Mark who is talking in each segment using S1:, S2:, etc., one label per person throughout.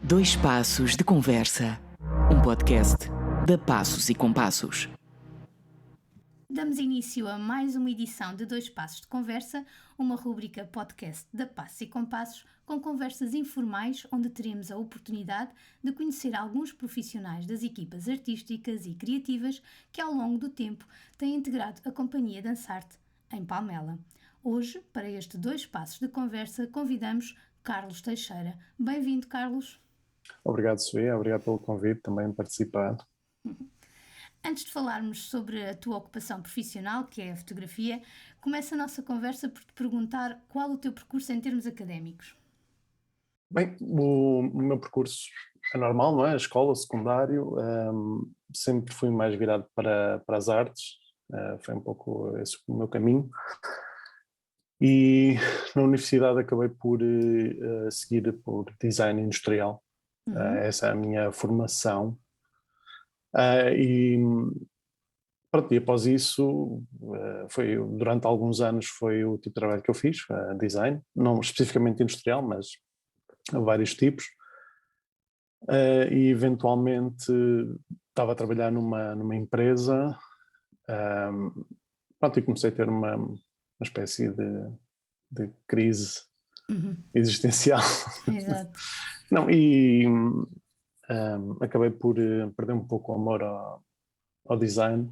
S1: Dois Passos de Conversa, um podcast da Passos e Compassos.
S2: Damos início a mais uma edição de Dois Passos de Conversa, uma rúbrica podcast da Passos e Compassos, com conversas informais onde teremos a oportunidade de conhecer alguns profissionais das equipas artísticas e criativas que ao longo do tempo têm integrado a Companhia Dançarte em Palmela. Hoje, para este Dois Passos de Conversa, convidamos Carlos Teixeira. Bem-vindo, Carlos.
S3: Obrigado, Sofia. Obrigado pelo convite, também participar.
S2: Antes de falarmos sobre a tua ocupação profissional, que é a fotografia, começa a nossa conversa por te perguntar qual o teu percurso em termos académicos.
S3: Bem, o meu percurso é normal, não é? Escola, secundário, sempre fui mais virado para as artes, foi um pouco esse o meu caminho. E na universidade acabei por seguir por design industrial. Essa é a minha formação. Pronto, e após isso, durante alguns anos foi o tipo de trabalho que eu fiz, design, não especificamente industrial, mas vários tipos. E eventualmente estava a trabalhar numa empresa, pronto, e comecei a ter uma espécie de crise existencial.
S2: Exato.
S3: Não, e acabei por perder um pouco o amor ao design,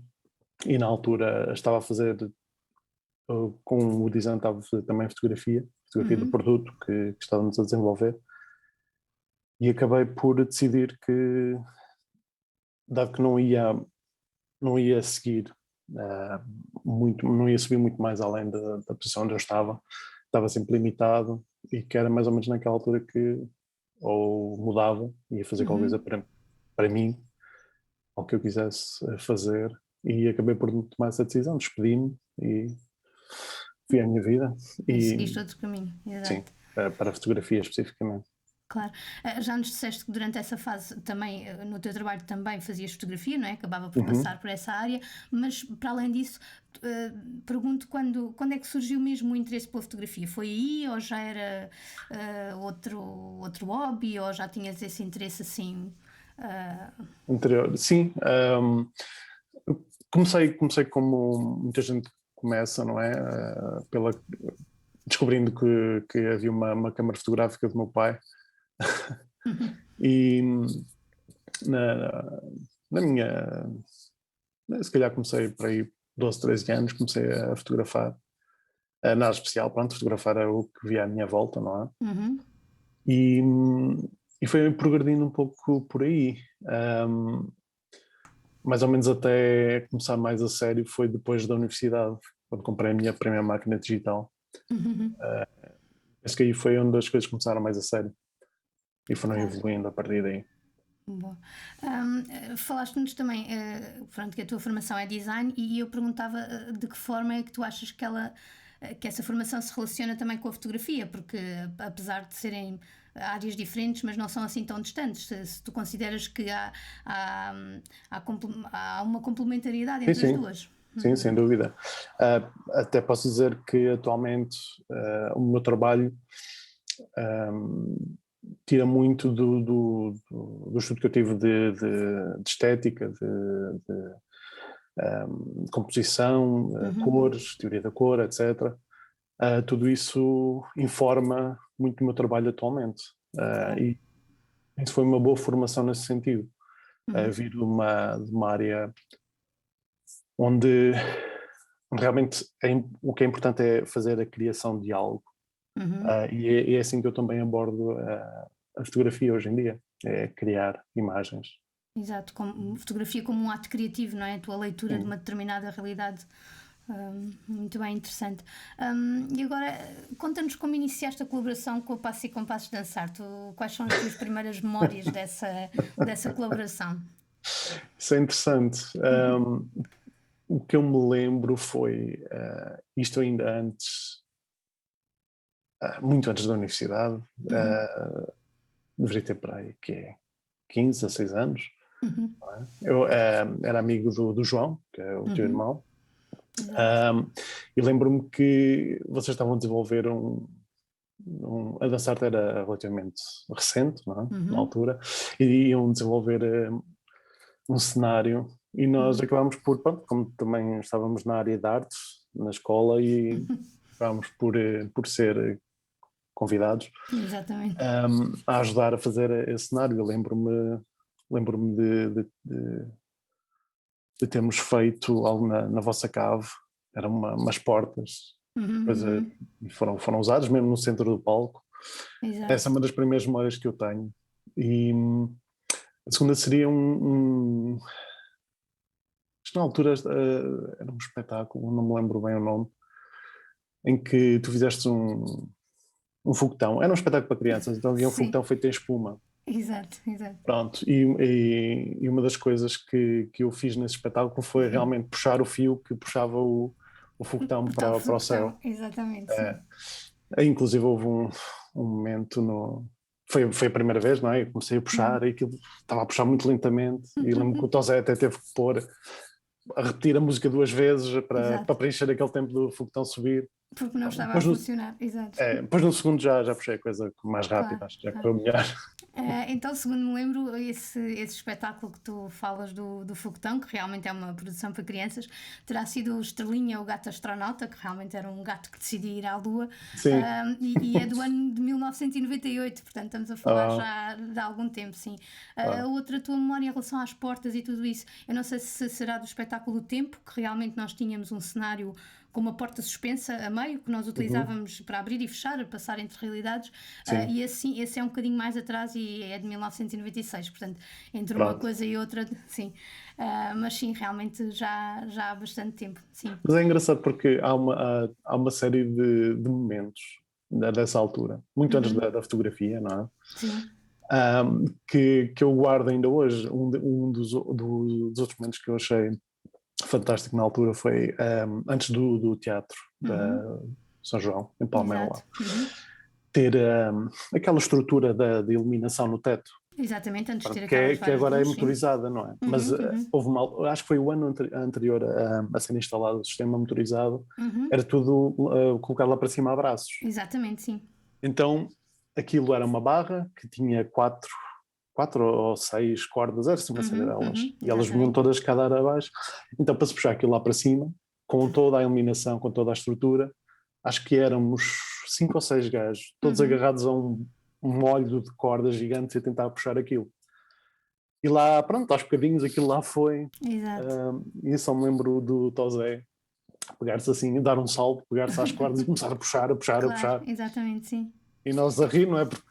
S3: e na altura estava a fazer, com o design estava a fazer também fotografia do produto que estávamos a desenvolver, e acabei por decidir que, dado que não ia seguir muito, não ia subir muito mais além da posição onde eu estava sempre limitado, e que era mais ou menos naquela altura que ou mudava, ia fazer qualquer coisa para mim, ou que eu quisesse fazer, e acabei por tomar essa decisão, despedi-me e fui à minha vida.
S2: E seguiste outro caminho, exato.
S3: Sim, para a fotografia especificamente.
S2: Claro. Já nos disseste que durante essa fase também, no teu trabalho também fazias fotografia, não é? Acabava por passar por essa área, mas para além disso, pergunto quando é que surgiu mesmo o interesse pela fotografia? Foi aí ou já era outro hobby, ou já tinhas esse interesse assim?
S3: Anterior, sim. Comecei como muita gente começa, não é? Descobrindo que havia uma câmara fotográfica do meu pai. E na minha, se calhar comecei por aí 12, 13 anos, comecei a fotografar, nada especial, pronto, fotografar é o que via à minha volta, não é? E foi progredindo um pouco por aí. Mais ou menos até começar mais a sério foi depois da universidade, quando comprei a minha primeira máquina digital. Acho que aí foi onde as coisas começaram mais a sério e foram evoluindo a partir daí.
S2: Bom. Falaste-nos também, pronto, que a tua formação é design, e eu perguntava de que forma é que tu achas que essa formação se relaciona também com a fotografia, porque apesar de serem áreas diferentes, mas não são assim tão distantes, se tu consideras que há uma complementariedade entre as duas.
S3: Sim, sem dúvida. Até posso dizer que atualmente o meu trabalho tira muito do estudo que eu tive de estética, de composição, cores, teoria da cor, etc. Tudo isso informa muito o meu trabalho atualmente. E isso foi uma boa formação nesse sentido. Vir de uma área onde realmente o que é importante é fazer a criação de algo. E é assim que eu também abordo a fotografia hoje em dia, é criar imagens.
S2: Exato, fotografia como um ato criativo, não é? A tua leitura de uma determinada realidade. Muito bem, interessante. E agora, conta-nos como iniciaste a colaboração com a Passos e Compassos Dançarte. Quais são as tuas primeiras memórias dessa colaboração?
S3: Isso é interessante. O que eu me lembro foi, isto ainda antes, muito antes da universidade, deveria ter para aí que é 15, 16 anos. Eu era amigo do João, que é o teu irmão, e lembro-me que vocês estavam a desenvolver a Dançarte era relativamente recente, não é? Na
S2: Uhum.
S3: altura, e iam desenvolver um cenário, e nós acabámos por, pronto, como também estávamos na área de artes, na escola, e acabámos por ser convidados
S2: Exatamente.
S3: a ajudar a fazer esse cenário. Eu lembro-me de termos feito algo na vossa cave, eram umas portas,
S2: Uhum,
S3: depois
S2: uhum.
S3: foram usadas mesmo no centro do palco. Essa é
S2: Exato.
S3: uma das primeiras memórias que eu tenho. E a segunda seria acho que na altura era um espetáculo, não me lembro bem o nome, em que tu fizeste um foguetão. Era um espetáculo para crianças, então havia um foguetão
S2: Sim,
S3: feito em espuma.
S2: exato, exato.
S3: Pronto, e uma das coisas que eu fiz nesse espetáculo foi realmente puxar o fio que puxava o foguetão
S2: Portal
S3: para o
S2: Foguetão,
S3: céu.
S2: exatamente,
S3: É,
S2: sim.
S3: inclusive houve um momento foi a primeira vez, não é? Eu comecei a puxar
S2: Uhum.
S3: e aquilo estava a puxar muito lentamente, e lembro que o Tosé até teve que a repetir a música duas vezes para
S2: Exato,
S3: preencher aquele tempo do foguetão subir.
S2: porque não estava a
S3: Depois no,
S2: funcionar, exato.
S3: depois no segundo já puxei a coisa mais
S2: Claro,
S3: rápida, acho que já
S2: claro.
S3: foi melhor.
S2: Então, segundo me lembro, esse espetáculo que tu falas do Foguetão, que realmente é uma produção para crianças, terá sido o Estrelinha, o gato astronauta, que realmente era um gato que decidia ir à Lua,
S3: Sim.
S2: e é do ano de 1998, portanto estamos a falar
S3: Ah,
S2: já de algum tempo, sim. A
S3: ah,
S2: outra tua memória em relação às portas e tudo isso, eu não sei se será do espetáculo O Tempo, que realmente nós tínhamos um cenário com uma porta suspensa a meio, que nós
S3: uhum,
S2: utilizávamos para abrir e fechar, a passar entre realidades,
S3: sim,
S2: e assim, esse é um bocadinho mais atrás e é de 1996, portanto, entre uma
S3: pronto.
S2: coisa e outra, sim. Mas sim, realmente já há bastante tempo, sim.
S3: Mas é engraçado porque há uma série de momentos dessa altura, muito antes
S2: Uhum,
S3: da fotografia, não é?
S2: sim.
S3: Que eu guardo ainda hoje. Um dos outros momentos que eu achei fantástico na altura foi antes do teatro da
S2: Uhum,
S3: São João, em Palmela,
S2: exato. Uhum.
S3: ter aquela estrutura de iluminação no teto,
S2: Exatamente, antes de
S3: pronto,
S2: ter aquelas
S3: que
S2: várias
S3: agora é
S2: luzes, sim.
S3: motorizada, não é? Mas
S2: Uhum, uhum,
S3: houve acho que foi o ano anterior a ser instalado o sistema motorizado,
S2: uhum.
S3: era tudo colocado lá para cima a braços.
S2: Exatamente, sim.
S3: Então aquilo era uma barra que tinha quatro ou seis cordas, era assim uma série
S2: Uhum,
S3: delas,
S2: uhum,
S3: e elas vinham
S2: exatamente.
S3: todas cada abaixo. Então, para se puxar aquilo lá para cima, com toda a iluminação, com toda a estrutura, acho que éramos cinco ou seis gajos, todos
S2: Uhum,
S3: agarrados a um molho de cordas gigantes e a tentar puxar aquilo. E lá, pronto, aos bocadinhos aquilo lá foi.
S2: exato.
S3: E só me lembro do Tosé pegar-se assim, dar um salto, pegar-se às cordas e começar a puxar, a puxar, a
S2: Claro,
S3: puxar.
S2: exatamente, sim.
S3: E nós a rir, não é? Porque,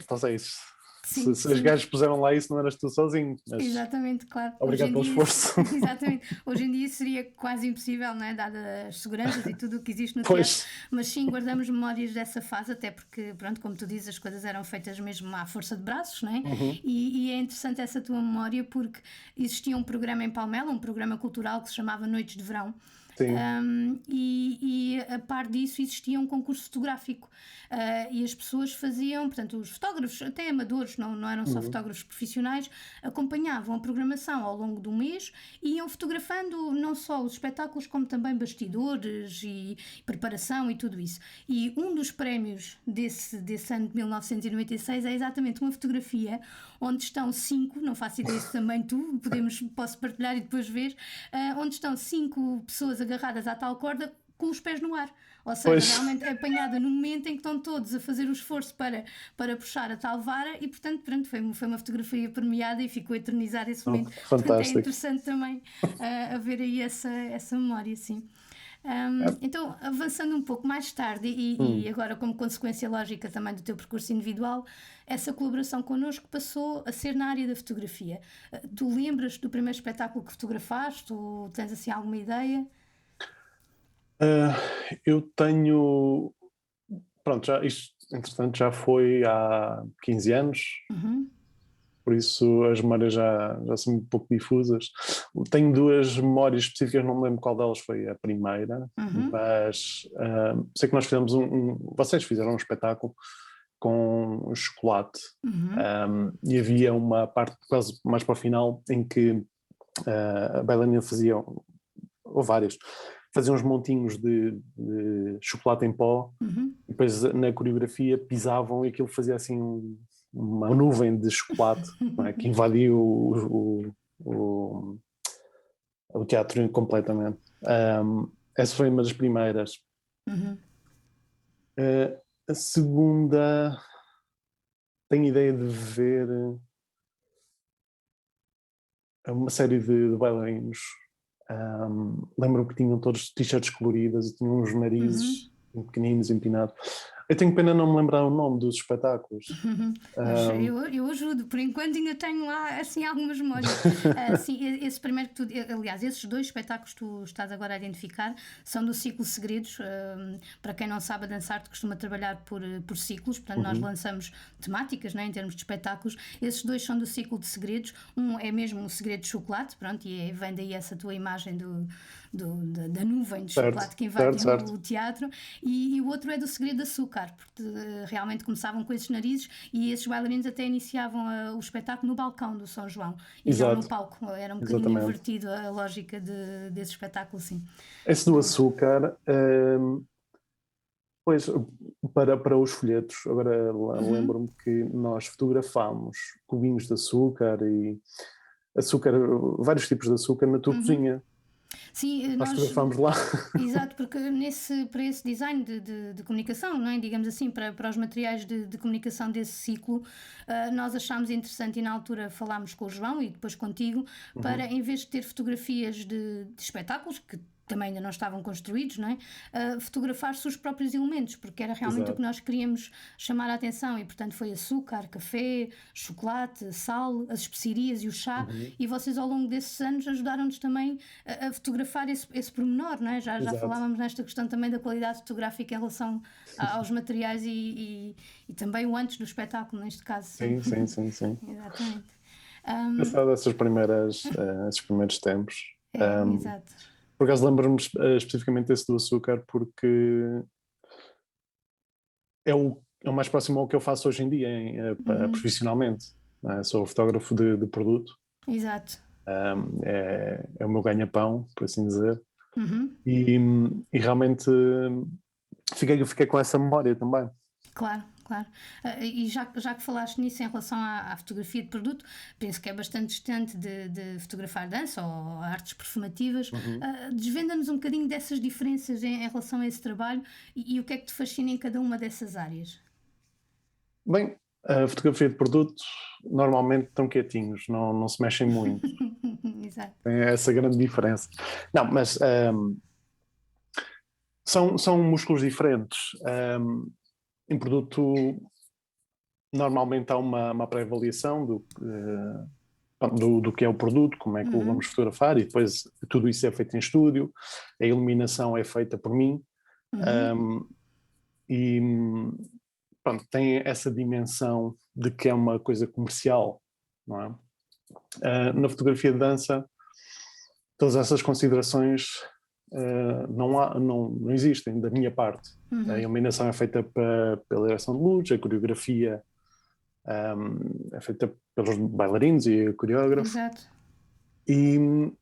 S3: Tosé, isso. Se,
S2: Sim,
S3: se os
S2: sim.
S3: gajos puseram lá isso, não eras tu sozinho, mas
S2: Exatamente, claro. Hoje
S3: obrigado
S2: em
S3: pelo
S2: dia,
S3: esforço.
S2: exatamente. Hoje em dia seria quase impossível, não é? Dadas as seguranças e tudo o que existe no teatro,
S3: Pois,
S2: mas sim, guardamos memórias dessa fase, até porque, pronto, como tu dizes, as coisas eram feitas mesmo à força de braços, não é?
S3: uhum,
S2: E é interessante essa tua memória porque existia um programa em Palmela, um programa cultural que se chamava Noites de Verão.
S3: sim,
S2: E a par disso existia um concurso fotográfico, e as pessoas faziam, portanto, os fotógrafos, até amadores, não eram só
S3: uhum,
S2: fotógrafos profissionais, acompanhavam a programação ao longo do mês e iam fotografando não só os espetáculos, como também bastidores e preparação e tudo isso. E um dos prémios desse ano de 1996 é exatamente uma fotografia onde estão cinco, não faço ideia se também tu, posso partilhar e depois ver, onde estão cinco pessoas agarradas à tal corda com os pés no ar. Ou seja,
S3: pois,
S2: realmente é apanhada no momento em que estão todos a fazer o esforço para puxar a tal vara e, portanto, pronto, foi uma fotografia premiada e ficou eternizado esse momento. Portanto, é
S3: fantástico.
S2: interessante também a ver aí essa memória, sim.
S3: É,
S2: Então, avançando um pouco mais tarde e
S3: hum.
S2: agora como consequência lógica também do teu percurso individual, essa colaboração connosco passou a ser na área da fotografia. Tu lembras do primeiro espetáculo que fotografaste ou tens assim alguma ideia?
S3: Ah, eu tenho, pronto, isto entretanto já foi há 15 anos,
S2: Uhum,
S3: por isso as memórias já são um pouco difusas. Tenho duas memórias específicas, não me lembro qual delas foi a primeira,
S2: uhum,
S3: mas sei que nós fizemos vocês fizeram um espetáculo com um chocolate.
S2: uhum,
S3: E havia uma parte quase mais para o final em que a bailarina fazia, ou várias, fazia uns montinhos de chocolate em pó, e depois na coreografia pisavam e aquilo fazia assim uma nuvem de chocolate, não é? Que invadia o teatro completamente. Essa foi uma das primeiras. A segunda, tenho ideia de ver uma série de bailarinos. Lembro-me que tinham todos t-shirts coloridas e tinham uns narizes pequeninos, empinados. Eu tenho pena não me lembrar o nome dos espetáculos.
S2: Mas eu ajudo, por enquanto ainda tenho lá assim algumas memórias. Sim, esse primeiro que tu, aliás, esses 2 espetáculos que tu estás agora a identificar são do ciclo Segredos. Para quem não sabe, a Dança Arte costuma trabalhar por ciclos, portanto nós lançamos temáticas, né, em termos de espetáculos. Esses 2 são do ciclo de Segredos. Um é mesmo o Segredo de Chocolate, pronto, e vem daí essa tua imagem da nuvem de chocolate que invadiu o teatro, e o outro é do Segredo de Açúcar, porque realmente começavam com esses narizes e esses bailarinos até iniciavam o espetáculo no balcão do São João e não no palco. Era um bocadinho invertido a lógica desse espetáculo, sim.
S3: Esse do açúcar, pois, para os folhetos, agora lembro-me que nós fotografámos cubinhos de açúcar e vários tipos de açúcar na tua cozinha.
S2: Sim,
S3: nós fotografámos lá.
S2: Exato, porque para esse design de comunicação, não é? Digamos assim, para os materiais de comunicação desse ciclo, nós achámos interessante, e na altura falámos com o João e depois contigo, para, em vez de ter fotografias de espetáculos, que também ainda não estavam construídos, não é? Fotografar-se os próprios elementos, porque era realmente o que nós queríamos chamar a atenção, e portanto foi açúcar, café, chocolate, sal, as especiarias e o chá, e vocês ao longo desses anos ajudaram-nos também a fotografar esse pormenor, não é? Já falávamos nesta questão também da qualidade fotográfica em relação aos materiais e também o antes do espetáculo, neste caso.
S3: Sim.
S2: Exatamente.
S3: Esses primeiros tempos.
S2: Exato.
S3: Por acaso lembro-me especificamente desse do açúcar porque é o mais próximo ao que eu faço hoje em dia, profissionalmente. Sou fotógrafo de produto.
S2: Exato.
S3: É o meu ganha-pão, por assim dizer. E realmente fiquei com essa memória também.
S2: Claro. E já que falaste nisso em relação à fotografia de produto, penso que é bastante distante de fotografar dança ou artes performativas. Desvenda-nos um bocadinho dessas diferenças em relação a esse trabalho e o que é que te fascina em cada uma dessas áreas?
S3: Bem, a fotografia de produto normalmente estão quietinhos, não se mexem muito.
S2: Exato.
S3: Tem essa grande diferença. Não, mas são músculos diferentes. Em produto, normalmente há uma pré-avaliação do que é o produto, como é que o vamos fotografar, e depois tudo isso é feito em estúdio, a iluminação é feita por mim, e pronto, tem essa dimensão de que é uma coisa comercial, não é? Na fotografia de dança, todas essas considerações não existem da minha parte. A iluminação é feita pela direção de luz, a coreografia é feita pelos bailarinos e o coreógrafo.
S2: Exato.
S3: E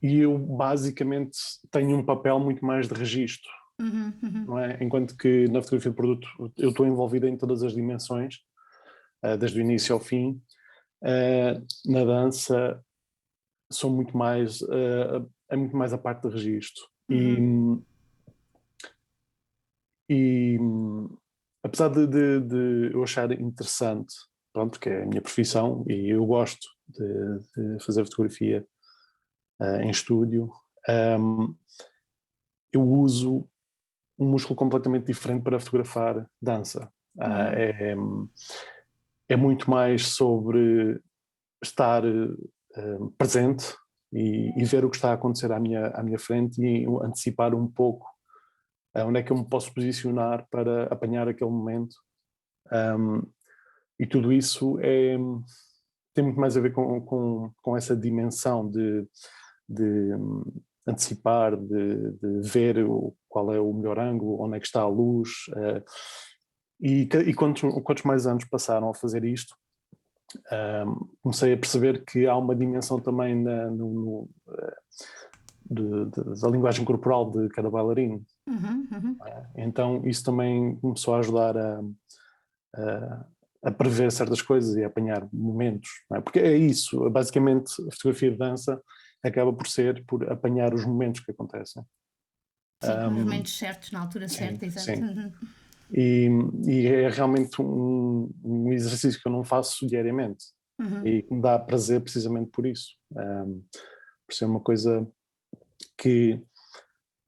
S3: eu basicamente tenho um papel muito mais de registro, não é? Enquanto que na fotografia de produto eu estou envolvido em todas as dimensões, desde o início ao fim. Na dança sou muito mais é muito mais a parte de registro. E apesar de eu achar interessante, pronto, porque é a minha profissão e eu gosto de fazer fotografia em estúdio, eu uso um músculo completamente diferente para fotografar dança. É muito mais sobre estar presente e ver o que está a acontecer à minha frente e antecipar um pouco onde é que eu me posso posicionar para apanhar aquele momento. E tudo isso tem muito mais a ver com essa dimensão de antecipar, de ver qual é o melhor ângulo, onde é que está a luz. E quantos mais anos passaram a fazer isto, comecei a perceber que há uma dimensão também da linguagem corporal de cada bailarino. Então isso também começou a ajudar a prever certas coisas e a apanhar momentos, não é? Porque é isso, basicamente a fotografia de dança acaba por apanhar os momentos que acontecem.
S2: Sim, nos momentos certos, na altura certa, exato.
S3: Sim. E é realmente um exercício que eu não faço diariamente e que me dá prazer precisamente por isso. Por ser uma coisa que,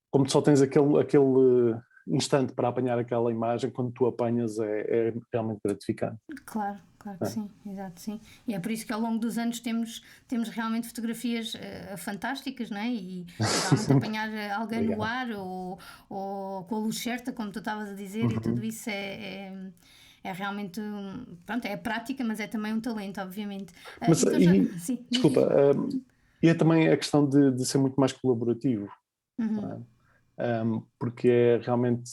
S3: como tu só tens aquele instante para apanhar aquela imagem, quando tu apanhas é realmente gratificante.
S2: Claro que sim, exato, sim. E é por isso que ao longo dos anos temos realmente fotografias fantásticas, não é? E realmente apanhar alguém no ar ou com a luz certa, como tu estavas a dizer, e tudo isso é realmente, pronto, é prática, mas é também um talento, obviamente.
S3: Mas,
S2: Então sim,
S3: desculpa, e é também a questão de ser muito mais colaborativo, não é? Porque é realmente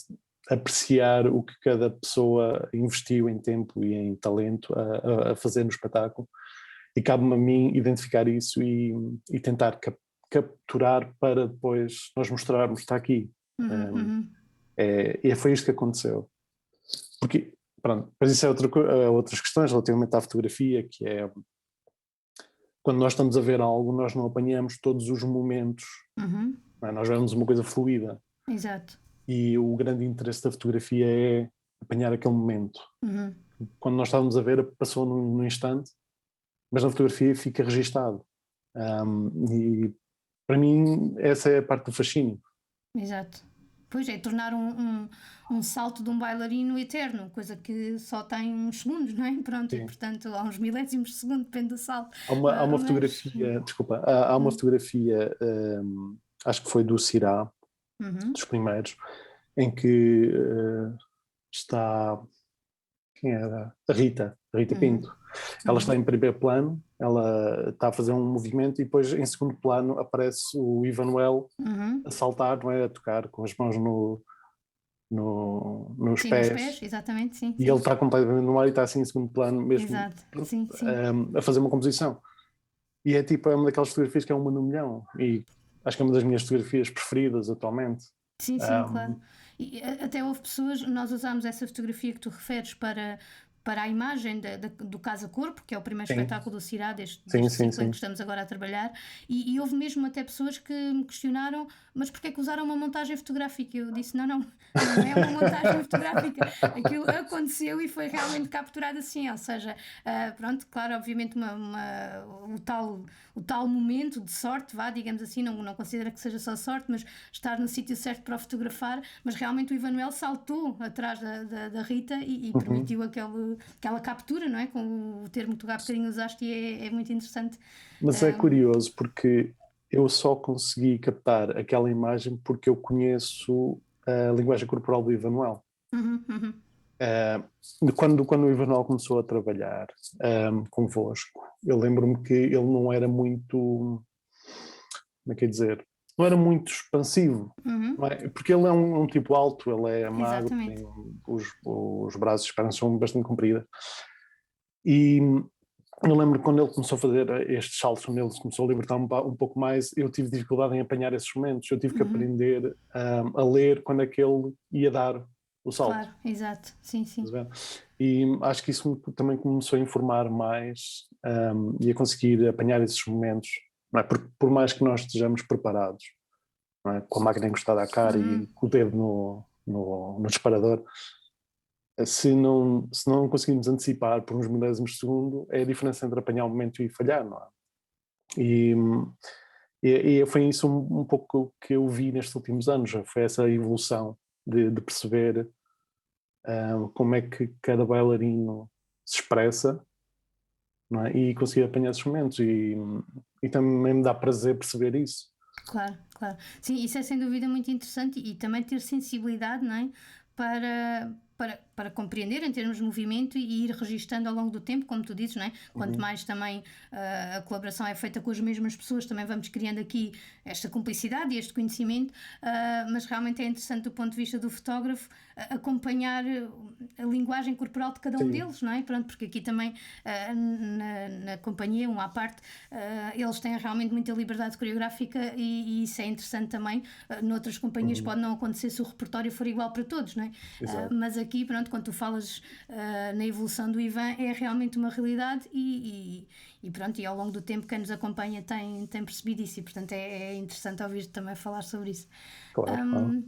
S3: apreciar o que cada pessoa investiu em tempo e em talento a fazer no espetáculo, e cabe-me a mim identificar isso e tentar capturar para depois nós mostrarmos, está aqui. Foi isto que aconteceu. Porque, pronto, mas isso é outras questões relativamente à fotografia, que é quando nós estamos a ver algo, nós não apanhamos todos os momentos, não é? Nós vemos uma coisa fluida.
S2: Exato.
S3: E o grande interesse da fotografia é apanhar aquele momento. Quando nós estávamos a ver, passou num instante, mas na fotografia fica registado. E para mim essa é a parte do fascínio.
S2: Exato. Pois é, tornar um salto de um bailarino eterno, coisa que só tem uns segundos, não é? Pronto, e portanto há uns milésimos de segundo, depende do salto.
S3: Há uma fotografia, desculpa, há uma fotografia, acho que foi do Cirá, dos primeiros, em que está, quem era? A Rita Pinto. Ela está em primeiro plano, ela está a fazer um movimento e depois em segundo plano aparece o Ivanuel a saltar, não é? A tocar com as mãos nos
S2: Sim,
S3: pés.
S2: nos pés, exatamente, sim.
S3: E ele está completamente no ar e está assim em segundo plano mesmo.
S2: Exato, sim.
S3: A fazer uma composição. E é tipo, é uma daquelas fotografias que é uma no milhão, e acho que é uma das minhas fotografias preferidas atualmente.
S2: Sim, claro. E até houve pessoas, nós usámos essa fotografia que tu referes para a imagem do Casa Corpo, que é o primeiro espetáculo do Cirá, deste ciclo em que estamos agora a trabalhar, e houve mesmo até pessoas que me questionaram, mas porquê é que usaram uma montagem fotográfica? Eu disse, não é uma montagem fotográfica, aquilo aconteceu e foi realmente capturado assim, ou seja, pronto, claro, obviamente o tal momento de sorte, digamos assim, não considero que seja só sorte, mas estar no sítio certo para o fotografar, mas realmente o Ivanuel saltou atrás da Rita e permitiu aquela captura, não é? Com o termo que tu há bocadinho usaste, e é muito interessante.
S3: Mas é curioso porque eu só consegui captar aquela imagem porque eu conheço a linguagem corporal do Ivanuel. Quando o Ivanuel começou a trabalhar convosco, eu lembro-me que ele não era muito, como é que é dizer, não era muito expansivo, não é? Porque ele é um tipo alto, ele é magro, tem os braços são bastante compridos. E eu lembro que quando ele começou a fazer estes saltos, quando ele começou a libertar um pouco mais, eu tive dificuldade em apanhar esses momentos. Eu tive que aprender a ler quando é que ele ia dar o salto.
S2: Claro, exato, sim.
S3: E acho que isso também começou a informar mais e a conseguir apanhar esses momentos, não é? Por mais que nós estejamos preparados, não é? Com a máquina encostada à cara e com o dedo no disparador, se não conseguimos antecipar por uns milésimos de segundo, é a diferença entre apanhar o momento e falhar, não é? E foi isso um pouco que eu vi nestes últimos anos, foi essa evolução de perceber como é que cada bailarino se expressa, não é? E conseguir apanhar esses momentos, e também me dá prazer perceber isso.
S2: Claro. Sim, isso é sem dúvida muito interessante, e também ter sensibilidade, não é? Para compreender em termos de movimento e ir registando ao longo do tempo, como tu dizes, não é? Quanto mais também a colaboração é feita com as mesmas pessoas, também vamos criando aqui esta cumplicidade e este conhecimento, mas realmente é interessante do ponto de vista do fotógrafo acompanhar a linguagem corporal de cada um
S3: Sim.
S2: deles, não é? Pronto, porque aqui também na companhia, à parte, eles têm realmente muita liberdade coreográfica e isso é interessante também. Noutras companhias pode não acontecer se o repertório for igual para todos, não é? Mas aqui, pronto, quando tu falas na evolução do Ivan, é realmente uma realidade e pronto, e ao longo do tempo quem nos acompanha tem percebido isso e portanto é interessante ouvir também falar sobre isso.
S3: Claro.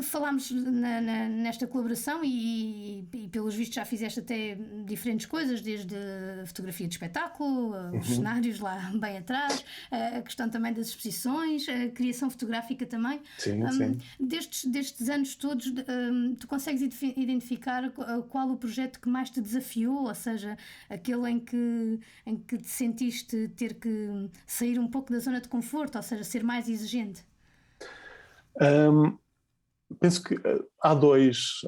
S2: Falámos nesta colaboração e pelos vistos já fizeste até diferentes coisas, desde a fotografia de espetáculo, os cenários lá bem atrás, a questão também das exposições, a criação fotográfica também.
S3: Sim.
S2: Destes anos todos, tu consegues identificar qual o projeto que mais te desafiou, ou seja, aquele em que te sentiste ter que sair um pouco da zona de conforto, ou seja, ser mais exigente?
S3: Penso que há dois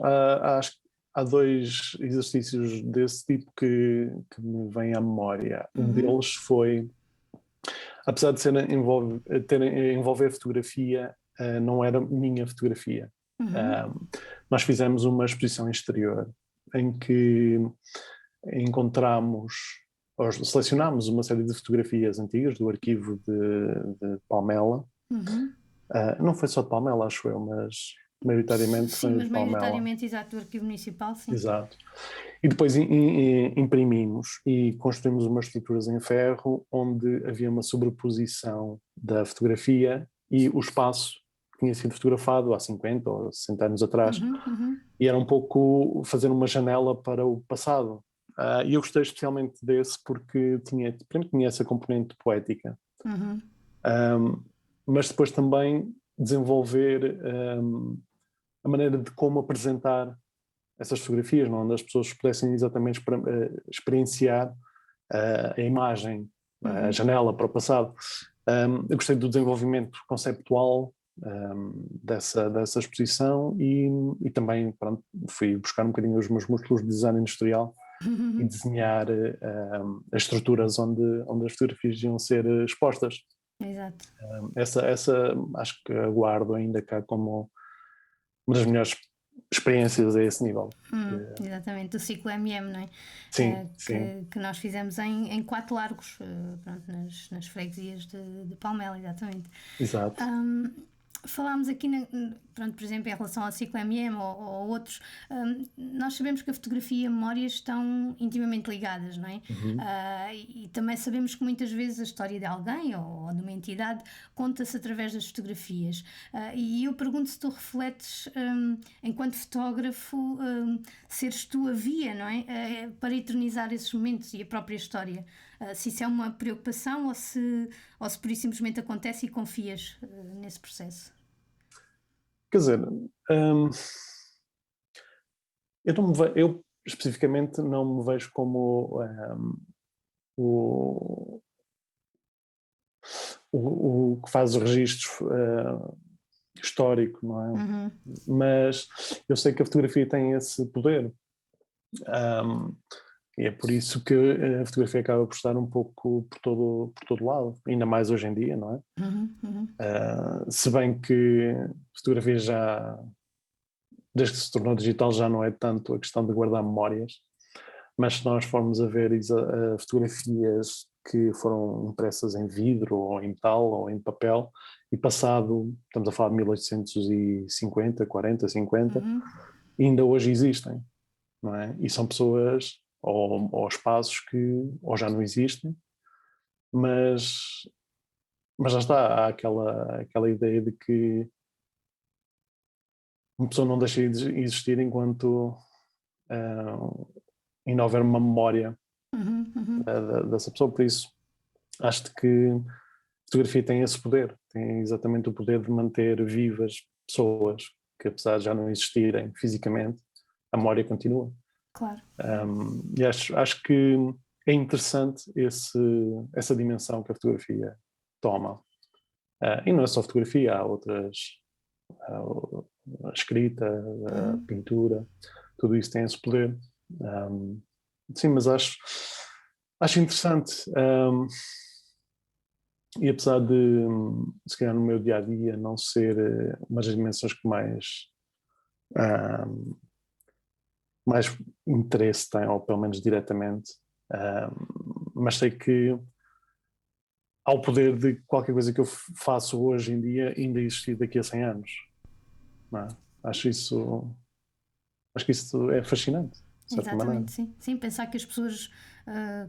S3: exercícios desse tipo que me vêm à memória. Um deles foi, apesar de envolver fotografia, não era minha fotografia. Nós fizemos uma exposição exterior em que selecionámos uma série de fotografias antigas do arquivo de Palmela. Não foi só de Palmela, acho eu, mas maioritariamente
S2: Sim,
S3: foi
S2: mas
S3: de Palmela.
S2: maioritariamente, exato, do arquivo municipal, sim.
S3: Exato. E depois imprimimos e construímos umas estruturas em ferro onde havia uma sobreposição da fotografia e o espaço que tinha sido fotografado há 50 ou 60 anos atrás. E era um pouco fazer uma janela para o passado. E eu gostei especialmente desse porque primeiro tinha essa componente poética. Mas depois também desenvolver a maneira de como apresentar essas fotografias, onde as pessoas pudessem exatamente experienciar a imagem, a janela para o passado. Eu gostei do desenvolvimento conceptual dessa exposição e também fui buscar um bocadinho os meus músculos de design industrial e desenhar as estruturas onde as fotografias iam ser expostas.
S2: Exato.
S3: Essa acho que aguardo ainda cá como uma das melhores experiências a esse nível.
S2: Exatamente, o ciclo MM, não é?
S3: Sim.
S2: Que nós fizemos em 4 largos, pronto, nas freguesias de Palmela, exatamente.
S3: Exato.
S2: Falámos aqui, pronto, por exemplo, em relação ao ciclo MM ou outros, nós sabemos que a fotografia e a memória estão intimamente ligadas, não é? E também sabemos que muitas vezes a história de alguém ou de uma entidade conta-se através das fotografias. E eu pergunto se tu refletes, enquanto fotógrafo, seres tu a via, não é? Para eternizar esses momentos e a própria história. Se isso é uma preocupação ou se pura e simplesmente acontece e confias nesse processo.
S3: Quer dizer, eu especificamente não me vejo como o que faz os registros histórico, não é? Mas eu sei que a fotografia tem esse poder. E é por isso que a fotografia acaba por estar um pouco por todo lado, ainda mais hoje em dia, não é? Se bem que a fotografia desde que se tornou digital, já não é tanto a questão de guardar memórias, mas se nós formos a ver fotografias que foram impressas em vidro, ou em metal, ou em papel, e estamos a falar de 1850, 40, 50, ainda hoje existem, não é? E são pessoas ou espaços que ou já não existem, mas já está, há aquela ideia de que uma pessoa não deixa de existir enquanto ainda houver uma memória dessa pessoa. Por isso, acho que a fotografia tem esse poder, tem exatamente o poder de manter vivas pessoas que, apesar de já não existirem fisicamente, a memória continua.
S2: Claro.
S3: E acho que é interessante essa dimensão que a fotografia toma. E não é só fotografia, há outras, a escrita, a pintura, tudo isso tem esse poder. Sim, mas acho interessante. E apesar de, se calhar, no meu dia a dia não ser uma das dimensões que mais mais interesse tem, ou pelo menos diretamente, mas sei que há o poder de qualquer coisa que eu faço hoje em dia ainda existir daqui a 100 anos. Não é? Acho que isso é fascinante, de certa maneira.
S2: Exatamente, sim. Sim, pensar que as pessoas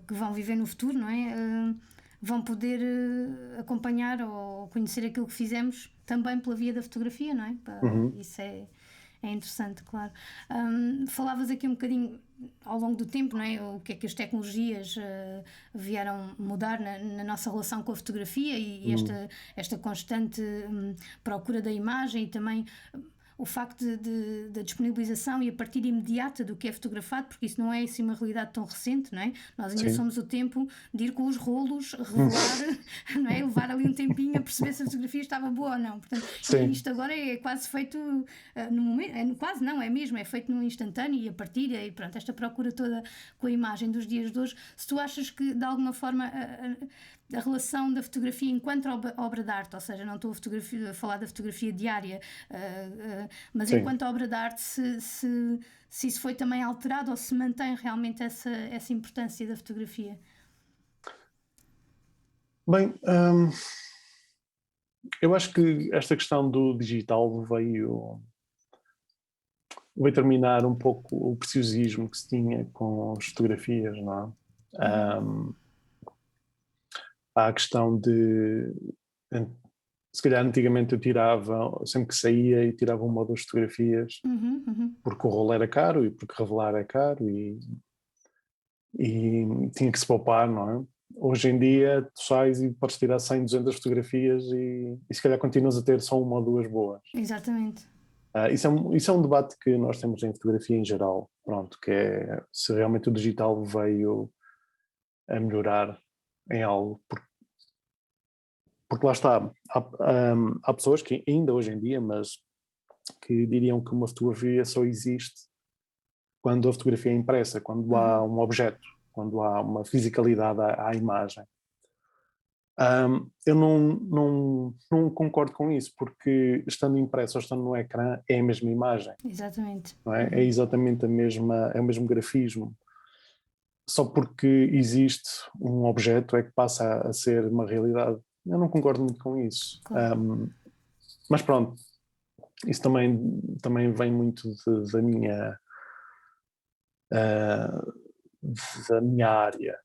S2: que vão viver no futuro, não é? Vão poder acompanhar ou conhecer aquilo que fizemos também pela via da fotografia, não é?
S3: Uhum.
S2: Isso é interessante, claro. Falavas aqui um bocadinho ao longo do tempo, não é? O que é que as tecnologias vieram mudar na nossa relação com a fotografia e esta constante procura da imagem e também o facto da disponibilização e a partilha imediata do que é fotografado, porque isso não é assim uma realidade tão recente, não é? Nós ainda
S3: Sim.
S2: somos o tempo de ir com os rolos, revelar, não é? Levar ali um tempinho a perceber se a fotografia estava boa ou não. Portanto,
S3: Sim.
S2: isto agora é quase feito no momento, quase não, é mesmo, é feito num instantâneo e a partilha e pronto, esta procura toda com a imagem dos dias de hoje. Se tu achas que de alguma forma a relação da fotografia enquanto obra de arte, ou seja, não estou a falar da fotografia diária, mas
S3: Sim.
S2: enquanto obra de arte, se isso foi também alterado ou se mantém realmente essa importância da fotografia?
S3: Bem, eu acho que esta questão do digital veio terminar um pouco o preciosismo que se tinha com as fotografias, não é? Há a questão de, se calhar antigamente eu tirava, sempre que saía, e tirava uma ou duas fotografias, porque o rolo era caro e porque revelar é caro e tinha que se poupar, não é? Hoje em dia tu sais e podes tirar 100, 200 fotografias e se calhar continuas a ter só uma ou duas boas.
S2: Exatamente.
S3: Isso é um debate que nós temos em fotografia em geral, pronto, que é se realmente o digital veio a melhorar em algo, porque lá está, há pessoas que ainda hoje em dia, mas que diriam que uma fotografia só existe quando a fotografia é impressa, quando há um objeto, quando há uma fisicalidade à imagem. Eu não concordo com isso, porque estando impresso ou estando no ecrã é a mesma imagem,
S2: Exatamente.
S3: não é? É exatamente é o mesmo grafismo. Só porque existe um objeto é que passa a ser uma realidade. Eu não concordo muito com isso.
S2: Claro.
S3: Mas pronto, isso também vem muito uh, da minha área.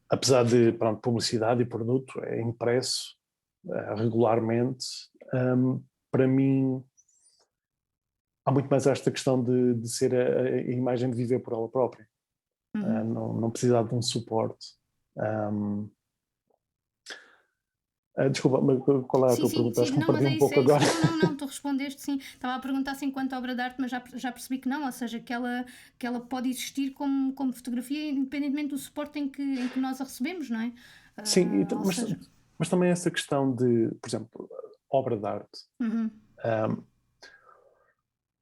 S3: Apesar de, pronto, publicidade e produto é impresso regularmente, para mim há muito mais esta questão de ser a imagem de viver por ela própria, não precisar de um suporte. Desculpa, mas qual é a
S2: Sim,
S3: tua
S2: sim,
S3: pergunta?
S2: sim,
S3: Acho que me
S2: não, mas
S3: perdi
S2: é
S3: um
S2: isso,
S3: pouco
S2: é isso.
S3: agora.
S2: Não, tu respondeste sim. Estava a perguntar se enquanto obra de arte, mas já percebi que não, ou seja, que ela pode existir como fotografia, independentemente do suporte em que nós a recebemos, não é?
S3: Sim,
S2: Ou seja,
S3: mas também essa questão de, por exemplo, obra de arte. Um,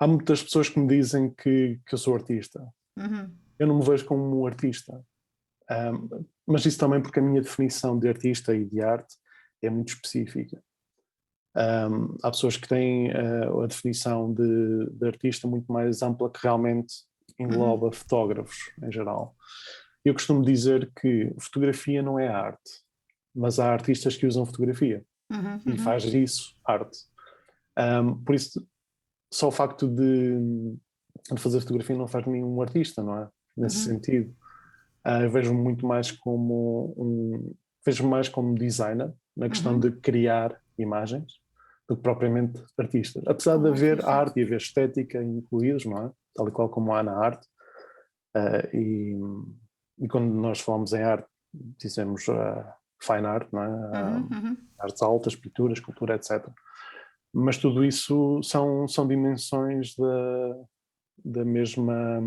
S3: Há muitas pessoas que me dizem que eu sou artista. Eu não me vejo como um artista. Mas isso também porque a minha definição de artista e de arte é muito específica. Há pessoas que têm a definição de artista muito mais ampla, que realmente engloba fotógrafos em geral. Eu costumo dizer que fotografia não é arte, mas há artistas que usam fotografia e faz isso arte. Por isso, só o facto de fazer fotografia não faz nenhum artista, não é? Nesse sentido. Eu vejo muito mais vejo mais como designer, na questão de criar imagens, do que propriamente artista. Apesar de
S2: como
S3: haver
S2: artista.
S3: arte e haver estética incluídos, não é? Tal e qual como há na arte. E quando nós falamos em arte, dizemos fine art, não é? Artes altas, pintura, escultura, etc. Mas tudo isso são dimensões da mesma,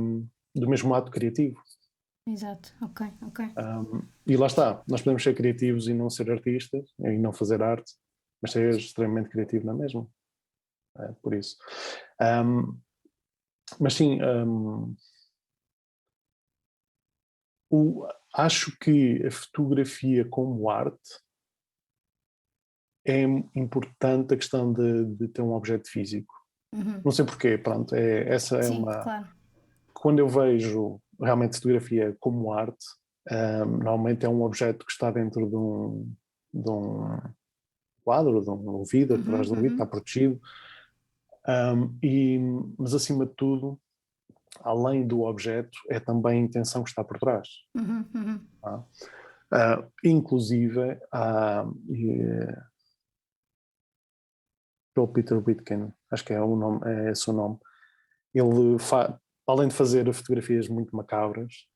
S3: do mesmo ato criativo.
S2: Exato, ok.
S3: E lá está, nós podemos ser criativos e não ser artistas, e não fazer arte, mas ser extremamente criativo na mesma. Por isso. Mas sim, acho que a fotografia como arte é importante a questão de ter um objeto físico. Não sei porquê, pronto, essa é
S2: Sim,
S3: uma...
S2: claro.
S3: Quando eu vejo realmente fotografia como arte, normalmente é um objeto que está dentro de um quadro, de um vidro, atrás de um vidro, está protegido. Mas acima de tudo, além do objeto, é também a intenção que está por trás. Tá? Inclusive, pelo Peter Whitkin, acho que é esse o nome, ele além de fazer fotografias muito macabras,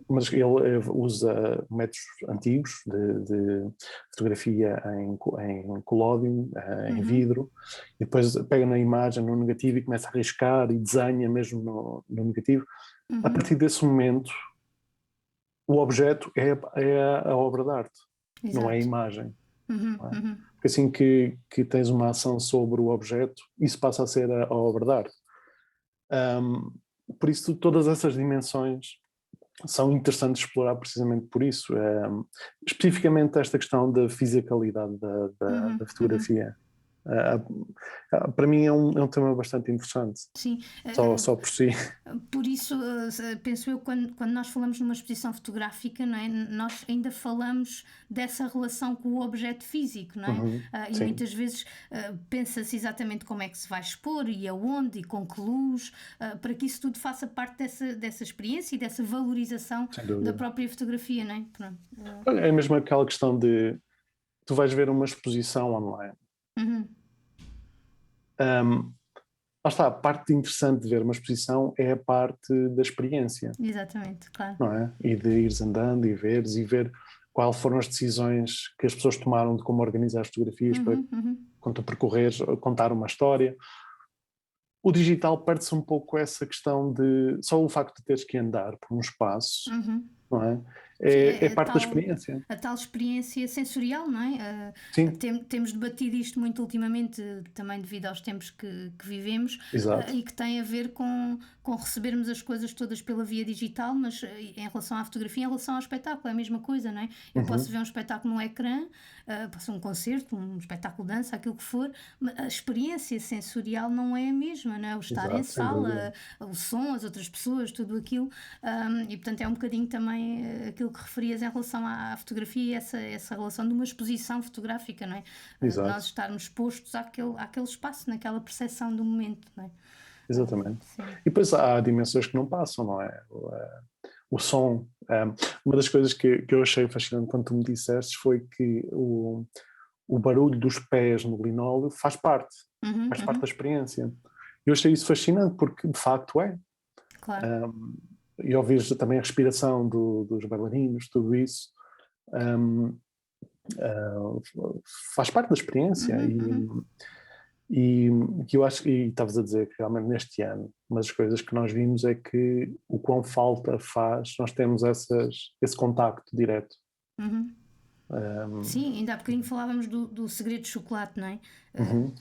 S3: mas ele usa métodos antigos de fotografia em collodion, em vidro, e depois pega na imagem, no negativo, e começa a riscar e desenha mesmo no negativo. A partir desse momento, o objeto é a obra de arte, não é a
S2: Exato.
S3: imagem. Não é? Porque assim que tens uma ação sobre o objeto, isso passa a ser a obra de arte. Por isso, todas essas dimensões são interessantes de explorar precisamente por isso. Especificamente esta questão da fisicalidade da fotografia. Para mim é um tema bastante interessante,
S2: Sim,
S3: só por si.
S2: por isso, penso eu, quando nós falamos numa exposição fotográfica, não é? Nós ainda falamos dessa relação com o objeto físico, não é? E
S3: Sim,
S2: muitas vezes pensa-se exatamente como é que se vai expor e aonde e com que luz, para que isso tudo faça parte dessa experiência e dessa valorização
S3: sem
S2: da
S3: dúvida.
S2: própria fotografia, não é? Pronto.
S3: É mesmo aquela questão de tu vais ver uma exposição online. Lá está, a parte interessante de ver uma exposição é a parte da experiência,
S2: Exatamente, claro.
S3: não é? E de ires andando e veres e ver quais foram as decisões que as pessoas tomaram de como organizar as fotografias para quando tu percorreres, contar uma história. O digital perde-se um pouco essa questão de só o facto de teres que andar por um espaço, não é?
S2: Sim,
S3: É parte da experiência.
S2: a tal experiência sensorial, não é?
S3: Sim,
S2: Temos debatido isto muito ultimamente, também devido aos tempos que vivemos,
S3: exato.
S2: e que tem a ver com recebermos as coisas todas pela via digital, mas em relação à fotografia, em relação ao espetáculo, é a mesma coisa, não é? Eu posso ver um espetáculo no ecrã, posso ver um concerto, um espetáculo de dança, aquilo que for, mas a experiência sensorial não é a mesma, não é? O estar em
S3: Exato, sem dúvida.
S2: sala, o som, as outras pessoas, tudo aquilo, e portanto é um bocadinho também aquilo que referias em relação à fotografia e essa relação de uma exposição fotográfica, não é? Nós
S3: Exato,
S2: estarmos expostos àquele espaço, naquela percepção do momento, não é?
S3: exatamente.
S2: Sim.
S3: E depois há dimensões que não passam, não é? O som. Uma das coisas que eu achei fascinante quando tu me disseste foi que o barulho dos pés no linóleo faz parte da experiência. Eu achei isso fascinante porque de facto é.
S2: Claro.
S3: E ouvir também a respiração dos bailarinos, tudo isso faz parte da experiência. E que eu acho, e estavas a dizer que realmente neste ano, uma das coisas que nós vimos é que o quão falta faz nós temos esse contacto direto.
S2: Sim, ainda há bocadinho falávamos do segredo de chocolate, não é?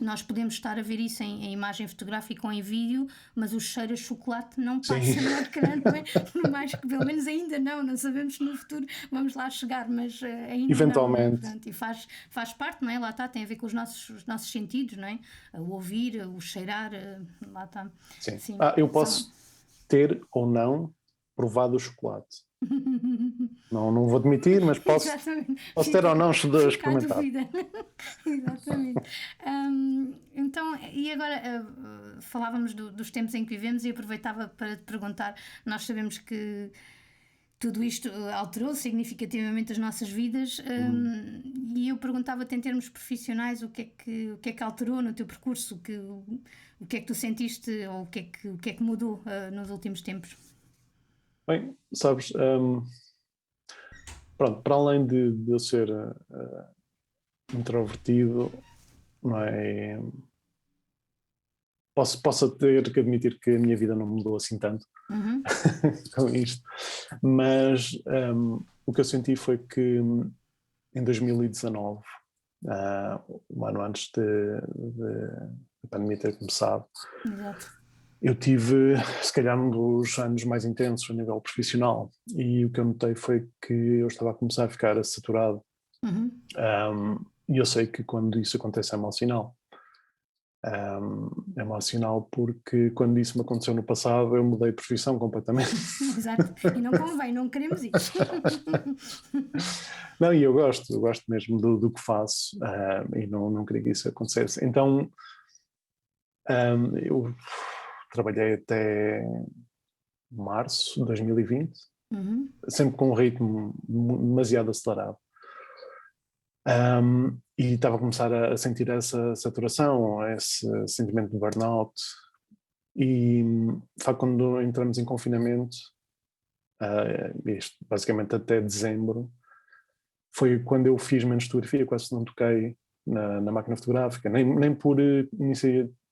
S2: Nós podemos estar a ver isso em imagem fotográfica ou em vídeo, mas o cheiro a chocolate não
S3: Sim.
S2: passa no ecrã, não é? Por mais que, pelo menos ainda não sabemos se no futuro vamos lá chegar, mas ainda
S3: Eventualmente.
S2: não. Portanto, e faz parte, não é? Lá está, tem a ver com os nossos sentidos, não é? O ouvir, o cheirar, lá está.
S3: Sim.
S2: Sim,
S3: Eu posso ter ou não provado o chocolate. Não vou admitir, mas posso ter ou não
S2: fica a
S3: experimentado.
S2: dúvida. Exatamente. Então, e agora falávamos dos tempos em que vivemos e aproveitava para te perguntar, nós sabemos que tudo isto alterou significativamente as nossas vidas, e eu perguntava-te em termos profissionais o que é que alterou no teu percurso, o que é que tu sentiste ou o que é que mudou nos últimos tempos?
S3: Bem, sabes, pronto, para além de eu ser introvertido, não é? Posso ter que admitir que a minha vida não mudou assim tanto com isto, mas o que eu senti foi que em 2019, um ano antes da pandemia ter começado,
S2: Exato.
S3: eu tive, se calhar, um dos anos mais intensos a nível profissional, e o que eu notei foi que eu estava a começar a ficar saturado. E eu sei que quando isso acontece é mau sinal. É mau sinal porque quando isso me aconteceu no passado eu mudei de profissão completamente.
S2: Exato. E não convém, não queremos isso.
S3: Não, e eu gosto mesmo do que faço, e não queria que isso acontecesse. Então, eu trabalhei até março de 2020,
S2: Uhum,
S3: sempre com um ritmo demasiado acelerado. E estava a começar a sentir essa saturação, esse sentimento de burnout. E de facto, quando entramos em confinamento, isto basicamente até dezembro, foi quando eu fiz menos fotografia, quase não toquei na máquina fotográfica, nem por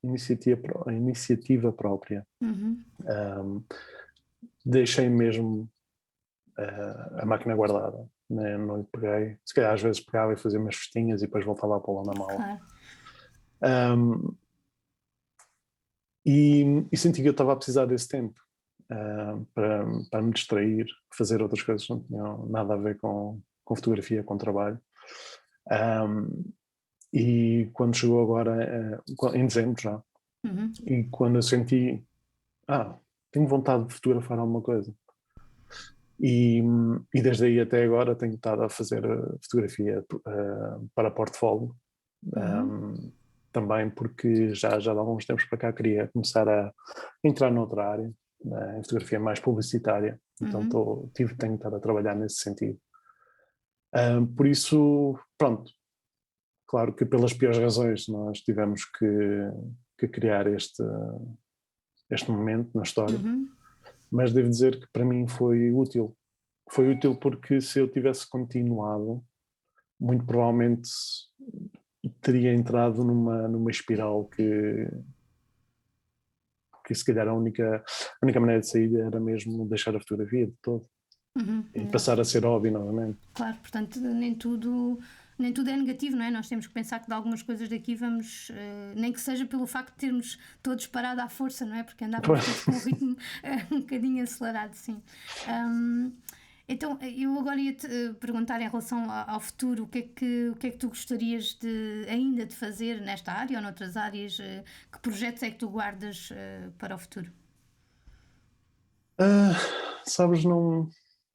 S3: iniciativa própria.
S2: uhum.
S3: Deixei mesmo a máquina guardada, né? Não lhe peguei. Se calhar às vezes pegava e fazia umas festinhas e depois voltava a pô-la na mala.
S2: Claro.
S3: Um, e senti que eu estava a precisar desse tempo para me distrair, fazer outras coisas que não tinham nada a ver com fotografia, com trabalho. E quando chegou agora, em dezembro já,
S2: Uhum.
S3: e quando eu senti, tenho vontade de fotografar alguma coisa. E desde aí até agora tenho estado a fazer fotografia para portfólio.
S2: Uhum.
S3: Também porque já há alguns tempos para cá queria começar a entrar noutra área, em fotografia mais publicitária. Então
S2: Uhum.
S3: tenho estado a trabalhar nesse sentido. Por isso, pronto, claro que pelas piores razões nós tivemos que criar este momento na história,
S2: Uhum.
S3: mas devo dizer que para mim foi útil. Foi útil porque se eu tivesse continuado, muito provavelmente teria entrado numa espiral que se calhar a única maneira de sair era mesmo deixar a fotografia de todo
S2: Uhum.
S3: e
S2: Exato.
S3: passar a ser hobby novamente.
S2: Claro, portanto, nem tudo é negativo, não é? Nós temos que pensar que de algumas coisas daqui vamos, nem que seja pelo facto de termos todos parado à força, não é? Porque andávamos todos com um ritmo um bocadinho acelerado, sim. Um, então, eu agora ia-te perguntar em relação ao futuro, o que é que tu gostarias ainda de fazer nesta área ou noutras áreas? Que projetos é que tu guardas para o futuro?
S3: Ah, sabes, não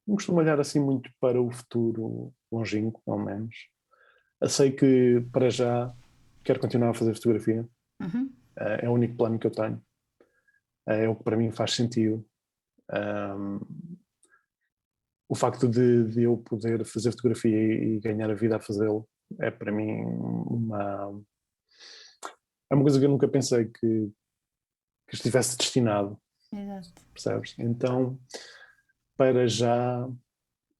S3: costumo olhar assim muito para o futuro longínquo, ao menos. Eu sei que para já quero continuar a fazer fotografia.
S2: Uhum,
S3: É o único plano que eu tenho. É o que para mim faz sentido. Um, o facto de eu poder fazer fotografia e ganhar a vida a fazê-lo é para mim é uma coisa que eu nunca pensei que estivesse destinado,
S2: exato.
S3: percebes? Então, para já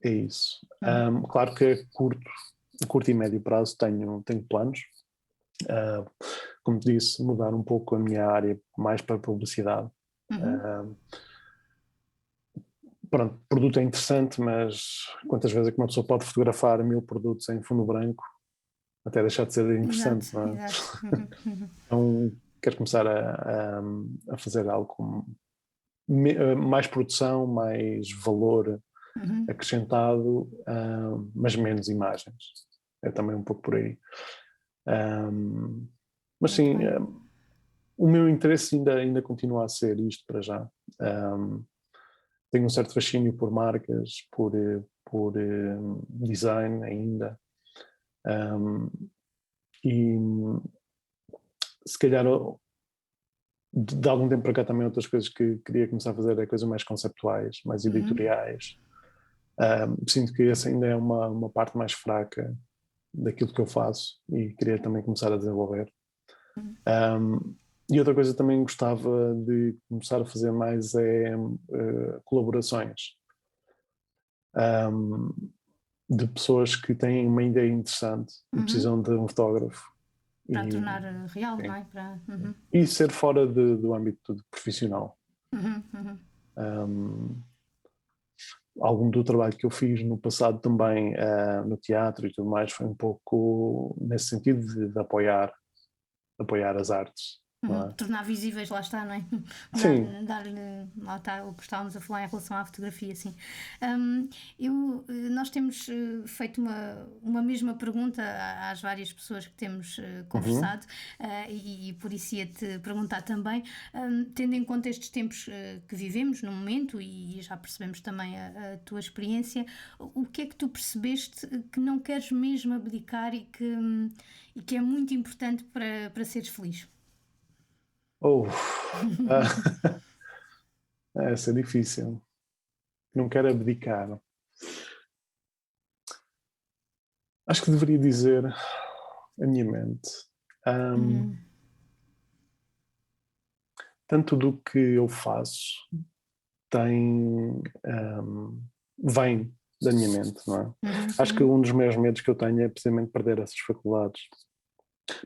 S3: é isso.
S2: Uhum,
S3: Claro que a curto e médio prazo tenho planos. Uh, como te disse, mudar um pouco a minha área mais para publicidade.
S2: uhum.
S3: Uh, pronto, o produto é interessante, mas quantas vezes é que uma pessoa pode fotografar 1000 produtos em fundo branco até deixar de ser
S2: Exato,
S3: interessante, não é?
S2: exato. Uhum, uhum,
S3: Então quero começar a fazer algo com mais produção, mais valor
S2: uhum.
S3: acrescentado, mas menos imagens. É também um pouco por aí. Um, mas
S2: Muito
S3: sim,
S2: bem.
S3: o meu interesse ainda continua a ser isto para já. Um, tenho um certo fascínio por marcas, por design ainda. Um, e se calhar de algum tempo para cá também outras coisas que queria começar a fazer é coisas mais conceptuais, mais
S2: Uhum,
S3: editoriais. Sinto que essa ainda é uma parte mais fraca daquilo que eu faço e queria também começar a desenvolver.
S2: uhum,
S3: E outra coisa também gostava de começar a fazer mais é colaborações um, de pessoas que têm uma ideia interessante e
S2: uhum.
S3: precisam de um fotógrafo
S2: Para a
S3: e,
S2: tornar real, não
S3: sim,
S2: é? Uhum,
S3: e ser fora do âmbito profissional.
S2: uhum, uhum.
S3: Um, algum do trabalho que eu fiz no passado também no teatro e tudo mais foi um pouco nesse sentido de apoiar as artes. não é?
S2: Tornar visíveis, lá está, não é?
S3: Sim.
S2: Lá está o que estávamos a falar em relação à fotografia, sim. Nós temos feito uma mesma pergunta às várias pessoas que temos conversado, e por isso ia-te perguntar também, tendo em conta estes tempos que vivemos no momento, e já percebemos também a tua experiência, o que é que tu percebeste que não queres mesmo abdicar e que é muito importante para seres feliz?
S3: Oh, essa é difícil. Não quero abdicar. Acho que deveria dizer a minha mente. Tanto do que eu faço vem da minha mente, não é? Acho que um dos maiores medos que eu tenho é precisamente perder essas faculdades.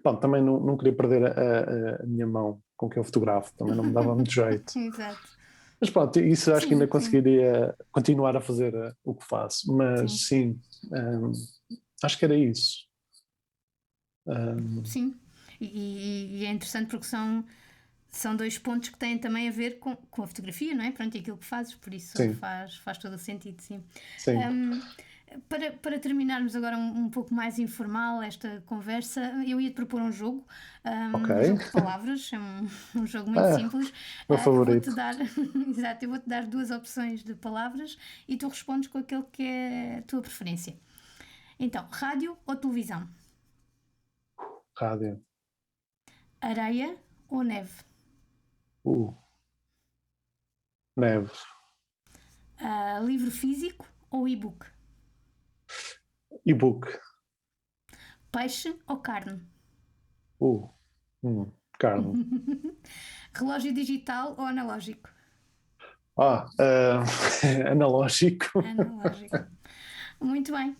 S3: Bom, também não queria perder a minha mão com que eu fotografo, também não me dava muito jeito.
S2: Exato.
S3: Mas pronto, isso acho que ainda
S2: Sim.
S3: conseguiria continuar a fazer o que faço. Mas sim, acho que era isso.
S2: Sim, e é interessante porque são dois pontos que têm também a ver com a fotografia, não é? Pronto, e aquilo que fazes, por isso
S3: Sim.
S2: faz todo o sentido, sim.
S3: Sim.
S2: Para terminarmos agora um pouco mais informal esta conversa, eu ia-te propor um jogo,
S3: Ok.
S2: um jogo de palavras, é um jogo muito simples.
S3: Meu favorito.
S2: Eu vou-te dar duas opções de palavras e tu respondes com aquele que é a tua preferência. Então, rádio ou televisão?
S3: Rádio.
S2: Areia ou neve?
S3: Neve.
S2: Livro físico ou e-book?
S3: E-book.
S2: Peixe ou carne?
S3: Carne.
S2: Relógio digital ou analógico?
S3: Analógico.
S2: Analógico. Muito bem.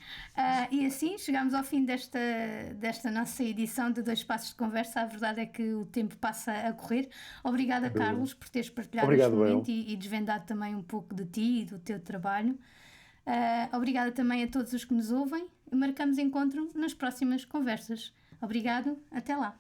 S2: E assim chegamos ao fim desta nossa edição de Dois Passos de Conversa. A verdade é que o tempo passa a correr. Obrigada, Carlos, por teres partilhado este momento e desvendado também um pouco de ti e do teu trabalho. Obrigada também a todos os que nos ouvem. Marcamos encontro nas próximas conversas. Obrigado, até lá.